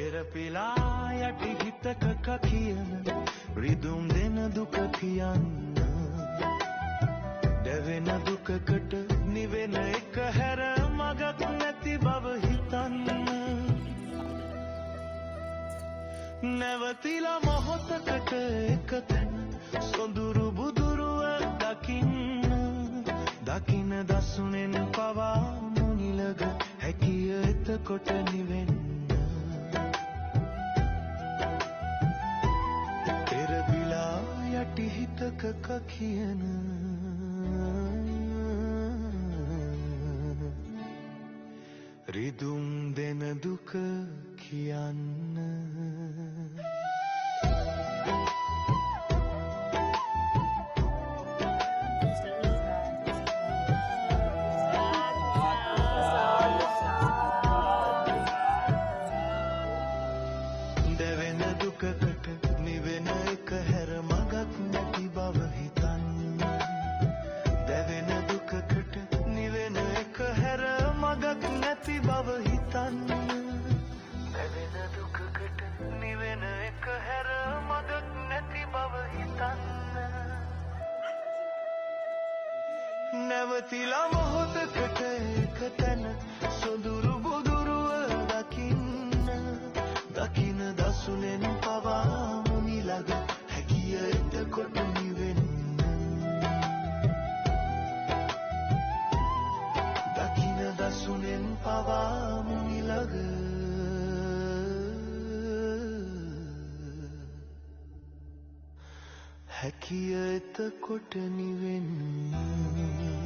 තෙරපිලා යටි හිතක කකියන රිදුම් දෙන දුක කියන්න දැවෙන දුකකට නිවෙන එක හැර මගක් නැති බව හිතන්න නැවතිලා මොහොතකට එක තැන සොඳුරු බුදුරුව දකින්න දකින්න දසුනෙන් පවා මුනිලග හැකිය එතකොට නිවෙන්න තෙරපිලා යටි හිතක කකියන රිදුම් දෙන දුක කියන්න දැවෙන දුකකට නිවෙන එක හැර මගක් නැති බව හිතන්න දැවෙන දුකකට නිවෙන එක හැර මගක් නැති බව හිතන්න දැවෙන දුකකට නිවෙන එක හැර මගක් නැති බව හිතන්න නැවතිලා මොහොතකට එක තැන සොඳුරු බුදුරුව දකින්න දකින්න දසුනෙන් පවා මුනිලග හැකිය එතකොට නිවෙන්න දකින්න දසුනෙන් පවා මුනිලග හැකිය එතකොට නිවෙන්න